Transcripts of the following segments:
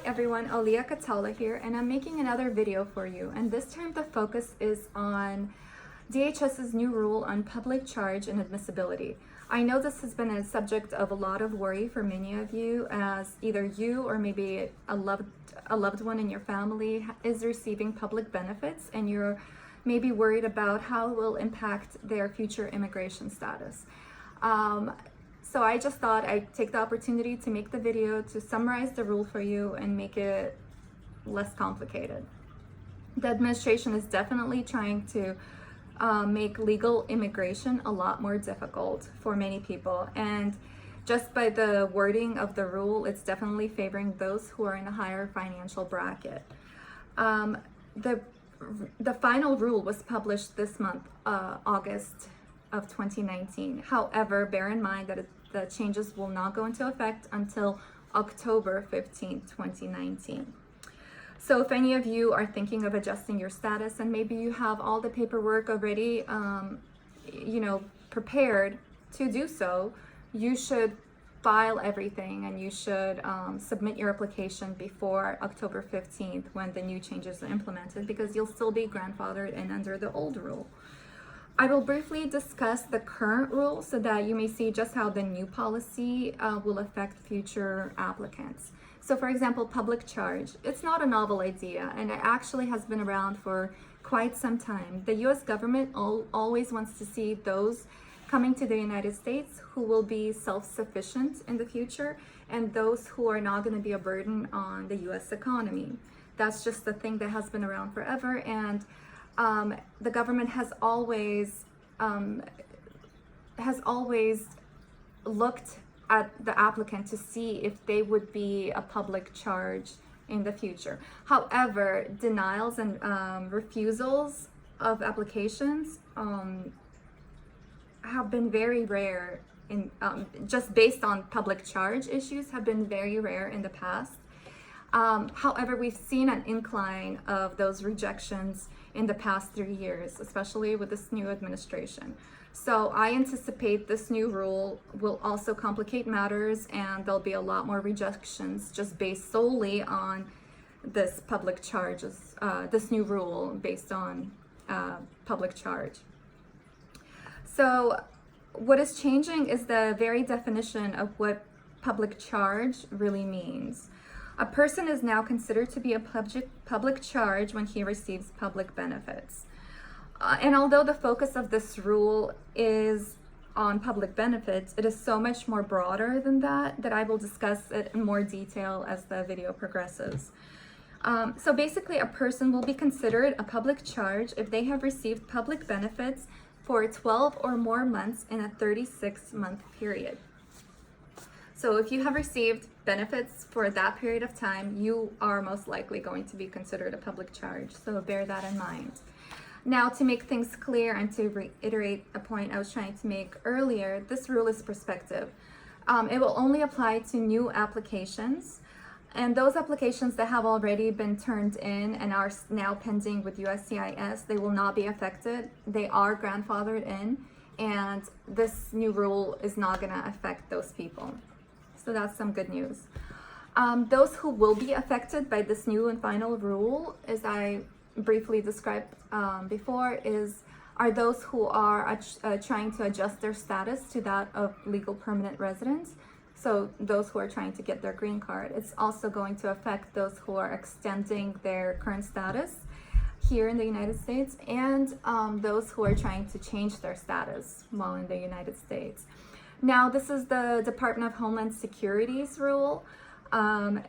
everyone, Olia Catala here, and I'm making another video for you. And this time the focus is on DHS's new rule on public charge and admissibility. I know this has been a subject of a lot of worry for many of you, as either you or maybe a loved one in your family is receiving public benefits, and you're maybe worried about how it will impact their future immigration status. So I just thought I'd take the opportunity to make the video to summarize the rule for you and make it less complicated. The administration is definitely trying to make legal immigration a lot more difficult for many people. And just by the wording of the rule, it's definitely favoring those who are in a higher financial bracket. The final rule was published this month, August of 2019. However, bear in mind that the changes will not go into effect until October 15, 2019. So if any of you are thinking of adjusting your status and maybe you have all the paperwork already, prepared to do so, you should file everything and you should submit your application before October 15th when the new changes are implemented, because you'll still be grandfathered in under the old rule. I will briefly discuss the current rule so that you may see just how the new policy will affect future applicants. So for example, public charge. It's not a novel idea, and it actually has been around for quite some time. The US government always wants to see those coming to the United States who will be self-sufficient in the future, and those who are not going to be a burden on the US economy. That's just the thing that has been around forever, and the government has always looked at the applicant to see if they would be a public charge in the future. However, denials and refusals of applications have been very rare in just based on public charge issues, have been very rare in the past. However, we've seen an incline of those rejections in the past 3 years, especially with this new administration. So I anticipate this new rule will also complicate matters, and there'll be a lot more rejections just based solely on this public charges, this new rule based on public charge. So what is changing is the very definition of what public charge really means. A person is now considered to be a public charge when he receives public benefits. And although the focus of this rule is on public benefits, it is so much more broader than that I will discuss it in more detail as the video progresses. So basically, a person will be considered a public charge if they have received public benefits for 12 or more months in a 36-month period. So if you have received benefits for that period of time, you are most likely going to be considered a public charge. So bear that in mind. Now, to make things clear and to reiterate a point I was trying to make earlier, this rule is prospective. It will only apply to new applications, and those applications that have already been turned in and are now pending with USCIS, they will not be affected. They are grandfathered in, and this new rule is not going to affect those people. So that's some good news. Those who will be affected by this new and final rule, as I briefly described before, are those who are trying to adjust their status to that of legal permanent residents. So those who are trying to get their green card. It's also going to affect those who are extending their current status here in the United States, and those who are trying to change their status while in the United States. Now, this is the Department of Homeland Security's rule, and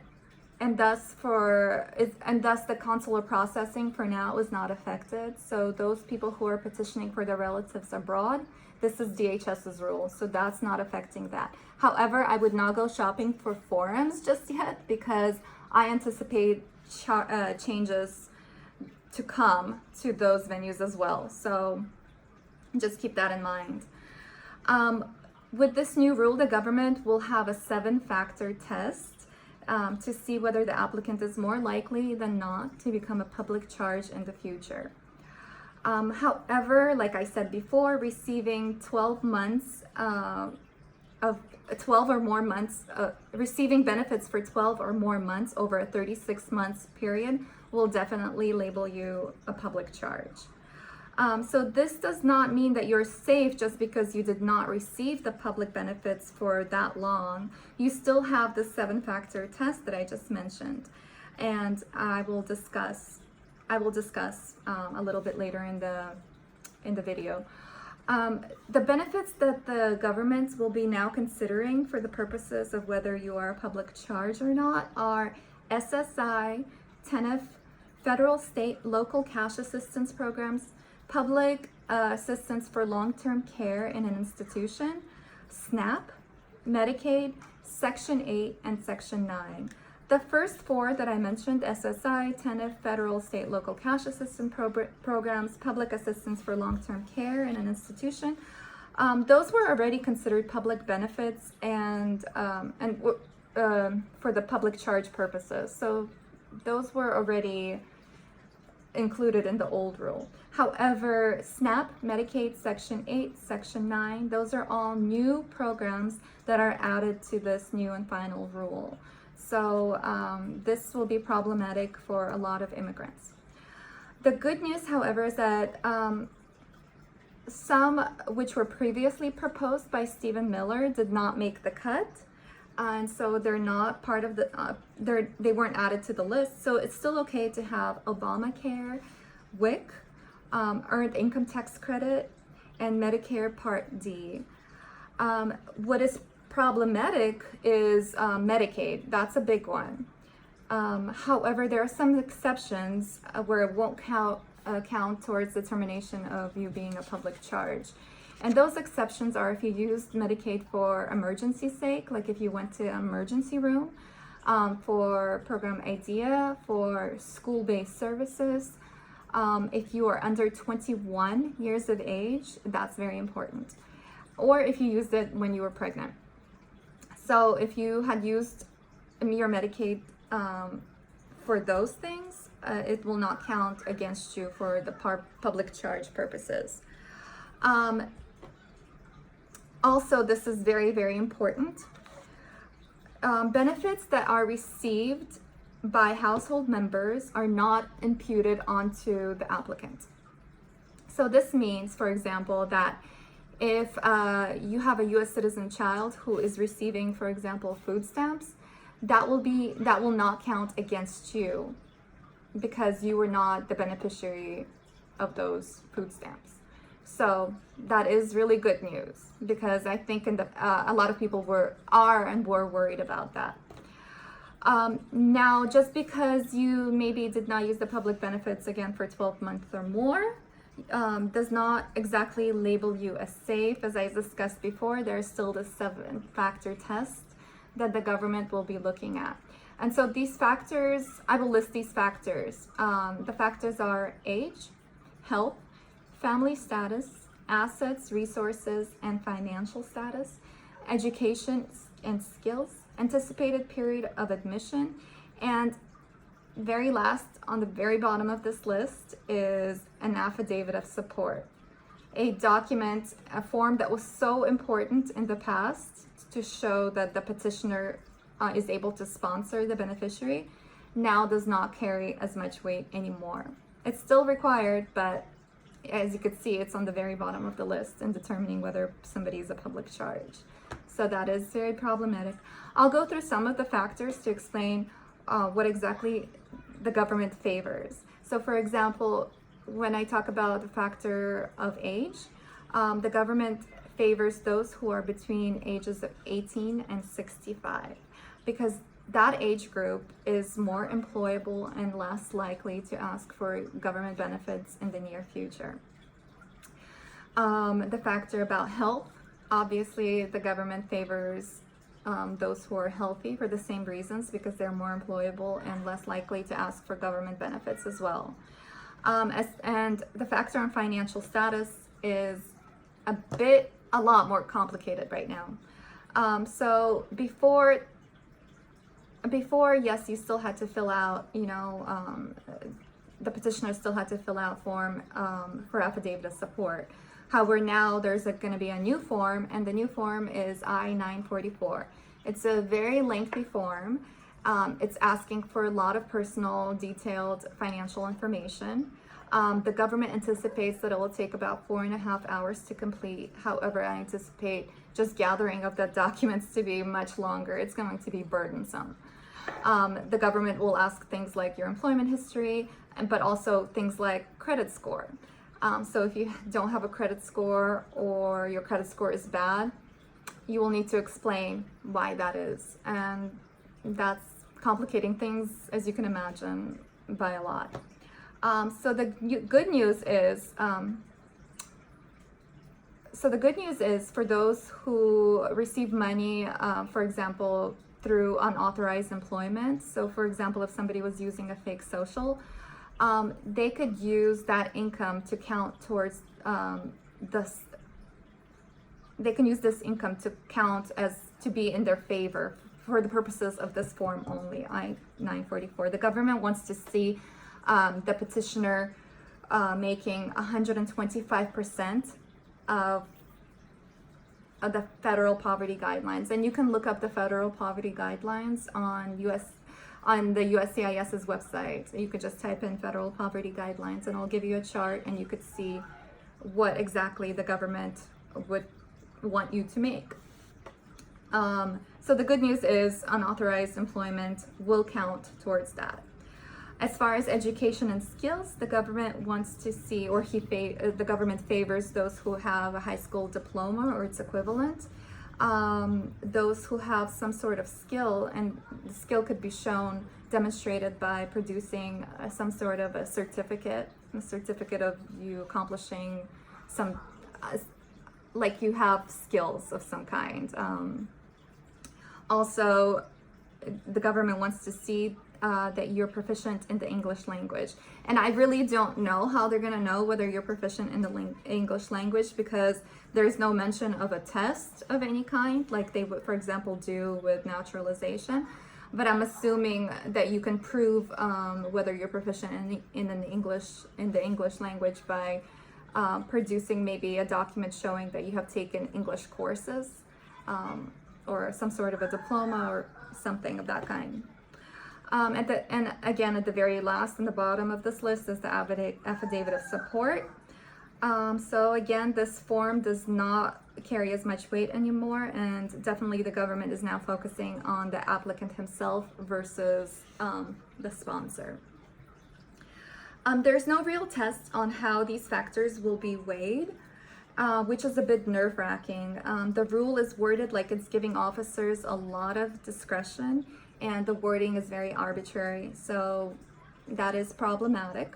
thus the consular processing for now is not affected. So those people who are petitioning for their relatives abroad, this is DHS's rule, so that's not affecting that. However, I would not go shopping for forums just yet, because I anticipate changes to come to those venues as well. So just keep that in mind. With this new rule, the government will have a 7-factor test to see whether the applicant is more likely than not to become a public charge in the future. However, like I said before, receiving 12 months of 12 or more months, receiving benefits for 12 or more months over a 36 months period will definitely label you a public charge. So this does not mean that you're safe just because you did not receive the public benefits for that long. You still have the 7-factor test that I just mentioned, and I will discuss a little bit later in the video. The benefits that the government will be now considering for the purposes of whether you are a public charge or not are SSI, TANF, federal, state, local cash assistance programs, public assistance for long-term care in an institution, SNAP, Medicaid, Section 8, and Section 9. The first 4 that I mentioned, SSI, TANF, federal, state, local cash assistance programs, public assistance for long-term care in an institution, those were already considered public benefits and for the public charge purposes. So those were already included in the old rule. However, SNAP, Medicaid, Section 8, Section 9, those are all new programs that are added to this new and final rule. So this will be problematic for a lot of immigrants. The good news, however, is that some which were previously proposed by Stephen Miller did not make the cut. And so they're not part of the, they weren't added to the list. So it's still okay to have Obamacare, WIC, Earned Income Tax Credit, and Medicare Part D. What is problematic is Medicaid. That's a big one. However, there are some exceptions where it won't count towards determination of you being a public charge. And those exceptions are if you used Medicaid for emergency sake, like if you went to an emergency room, for program IDEA, for school-based services, if you are under 21 years of age, that's very important. Or if you used it when you were pregnant. So if you had used your Medicaid for those things, it will not count against you for the public charge purposes. Also, this is very, very important. Benefits that are received by household members are not imputed onto the applicant. So this means, for example, that if you have a U.S. citizen child who is receiving, for example, food stamps, that will not count against you because you were not the beneficiary of those food stamps. So that is really good news because I think a lot of people were worried about that. Now, just because you maybe did not use the public benefits again for 12 months or more, does not exactly label you as safe. As I discussed before, there's still the 7-factor test that the government will be looking at. And so these factors, I will list these factors. The factors are age, health, family status, assets, resources, and financial status, education and skills, anticipated period of admission, and very last, on the very bottom of this list, is an affidavit of support. A document, a form that was so important in the past to show that the petitioner is able to sponsor the beneficiary, now does not carry as much weight anymore. It's still required, but as you could see, it's on the very bottom of the list in determining whether somebody is a public charge. So that is very problematic. I'll go through some of the factors to explain what exactly the government favors. So for example, when I talk about the factor of age, the government favors those who are between ages of 18 and 65 because that age group is more employable and less likely to ask for government benefits in the near future. The factor about health, obviously the government favors those who are healthy for the same reasons because they're more employable and less likely to ask for government benefits as well. And the factor on financial status is a lot more complicated right now. So before, yes, you still had to fill out, the petitioner still had to fill out form for affidavit of support. However, now there's going to be a new form, and the new form is I-944. It's a very lengthy form. It's asking for a lot of personal, detailed financial information. The government anticipates that it will take about 4.5 hours to complete. However, I anticipate just gathering of the documents to be much longer. It's going to be burdensome. The government will ask things like your employment history, but also things like credit score. So if you don't have a credit score or your credit score is bad, you will need to explain why that is. And that's complicating things, as you can imagine, by a lot. So the good news is, for those who receive money, for example, through unauthorized employment. So for example, if somebody was using a fake social, they could use that income to count towards they can use this income to count as to be in their favor for the purposes of this form only, I-944. The government wants to see the petitioner making 125% of the federal poverty guidelines. And you can look up the federal poverty guidelines on the USCIS's website. You could just type in federal poverty guidelines and it'll give you a chart, and you could see what exactly the government would want you to make. So the good news is unauthorized employment will count towards that. As far as education and skills, the government wants to see, or the government favors those who have a high school diploma or its equivalent. Those who have some sort of skill, and the skill could be shown, demonstrated by producing some sort of a certificate of you accomplishing some, like you have skills of some kind. Also, the government wants to see that you're proficient in the English language. And I really don't know how they're gonna know whether you're proficient in the English language, because there's no mention of a test of any kind, like they would, for example, do with naturalization. But I'm assuming that you can prove whether you're proficient in the English language by producing maybe a document showing that you have taken English courses, or some sort of a diploma or something of that kind. And again, at the very last, in the bottom of this list, is the affidavit of support. So again, this form does not carry as much weight anymore, and definitely the government is now focusing on the applicant himself versus the sponsor. There's no real test on how these factors will be weighed, which is a bit nerve-wracking. The rule is worded like it's giving officers a lot of discretion, and the wording is very arbitrary, so that is problematic.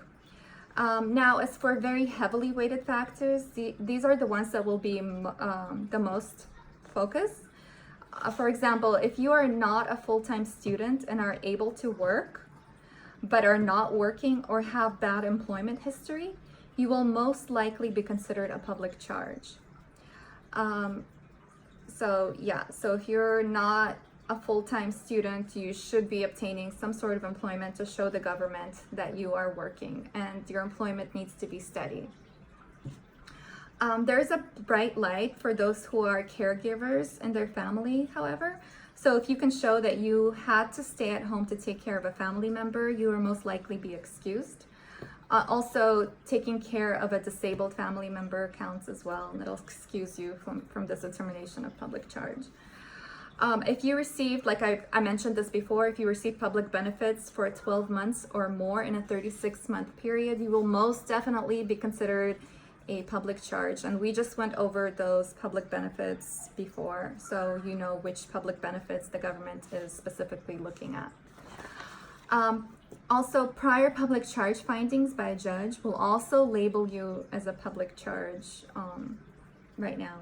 Now, as for very heavily weighted factors, these are the ones that will be the most focused. For example, if you are not a full-time student and are able to work, but are not working or have bad employment history, you will most likely be considered a public charge. So if you're not a full-time student, you should be obtaining some sort of employment to show the government that you are working, and your employment needs to be steady. There's a bright light for those who are caregivers and their family, however. So if you can show that you had to stay at home to take care of a family member, you will most likely be excused. Also, taking care of a disabled family member counts as well, and it'll excuse you from this determination of public charge. If you received, like I mentioned this before, if you receive public benefits for 12 months or more in a 36-month period, you will most definitely be considered a public charge. And we just went over those public benefits before, so you know which public benefits the government is specifically looking at. Also, prior public charge findings by a judge will also label you as a public charge right now.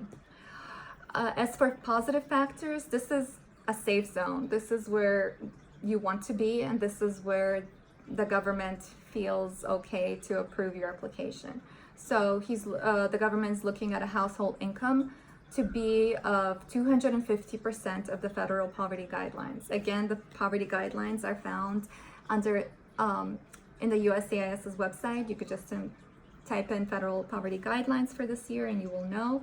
As for positive factors, this is a safe zone. This is where you want to be, and this is where the government feels okay to approve your application. So the government's looking at a household income to be of 250% of the federal poverty guidelines. Again, the poverty guidelines are found under in the USCIS's website. You could just type in federal poverty guidelines for this year and you will know.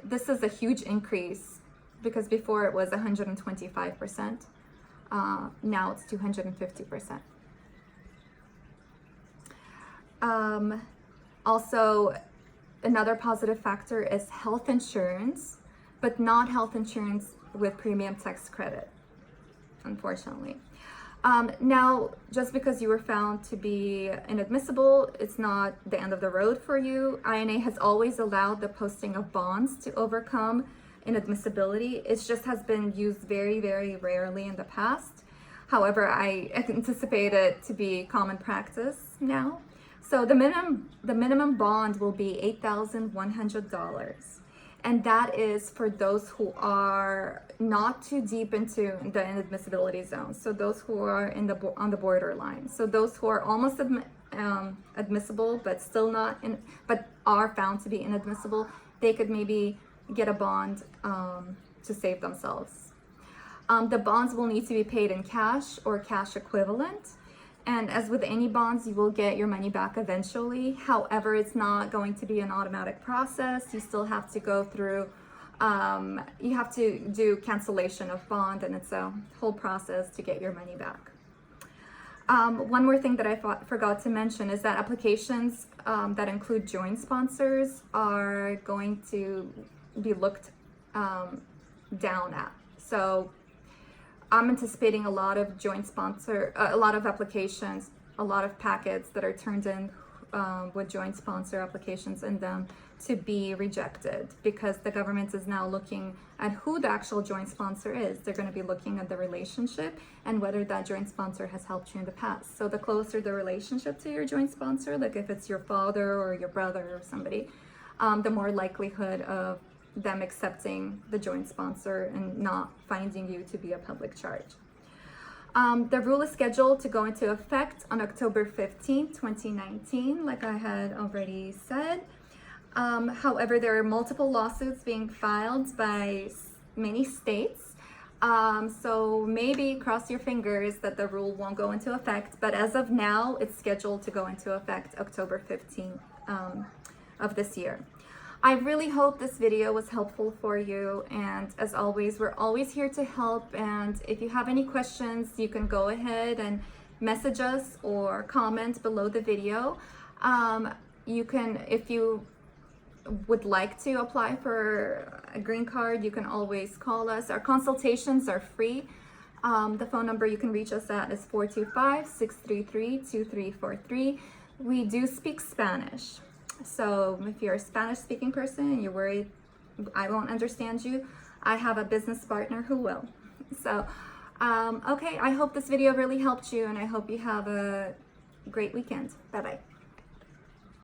This is a huge increase because before it was 125%. Now it's 250%. Also, another positive factor is health insurance, but not health insurance with premium tax credit, unfortunately. Now, just because you were found to be inadmissible, it's not the end of the road for you. INA has always allowed the posting of bonds to overcome inadmissibility. It just has been used very, very rarely in the past. However, I anticipate it to be common practice now. So the minimum bond will be $8,100. And that is for those who are not too deep into the inadmissibility zone. So those who are on the borderline. So those who are almost admissible, but still not but are found to be inadmissible, they could maybe get a bond to save themselves. The bonds will need to be paid in cash or cash equivalent. And as with any bonds, you will get your money back eventually. However, it's not going to be an automatic process. You still have to go through, you have to do cancellation of bond, and it's a whole process to get your money back. One more thing that I forgot to mention is that applications that include joint sponsors are going to be looked down at. So I'm anticipating a lot of a lot of applications, a lot of packets that are turned in with joint sponsor applications in them to be rejected, because the government is now looking at who the actual joint sponsor is. They're going to be looking at the relationship and whether that joint sponsor has helped you in the past. So the closer the relationship to your joint sponsor, like if it's your father or your brother or somebody, the more likelihood of them accepting the joint sponsor and not finding you to be a public charge. The rule is scheduled to go into effect on October 15, 2019, like I had already said. However, there are multiple lawsuits being filed by many states. So maybe cross your fingers that the rule won't go into effect, but as of now, it's scheduled to go into effect October 15th of this year. I really hope this video was helpful for you, and as always, we're always here to help, and if you have any questions, you can go ahead and message us or comment below the video. You can, if you would like to apply for a green card, you can always call us. Our consultations are free. The phone number you can reach us at is 425-633-2343. We do speak Spanish. So if you're a Spanish speaking person and you're worried I won't understand you, I have a business partner who will. So, okay, I hope this video really helped you, and I hope you have a great weekend. Bye-bye.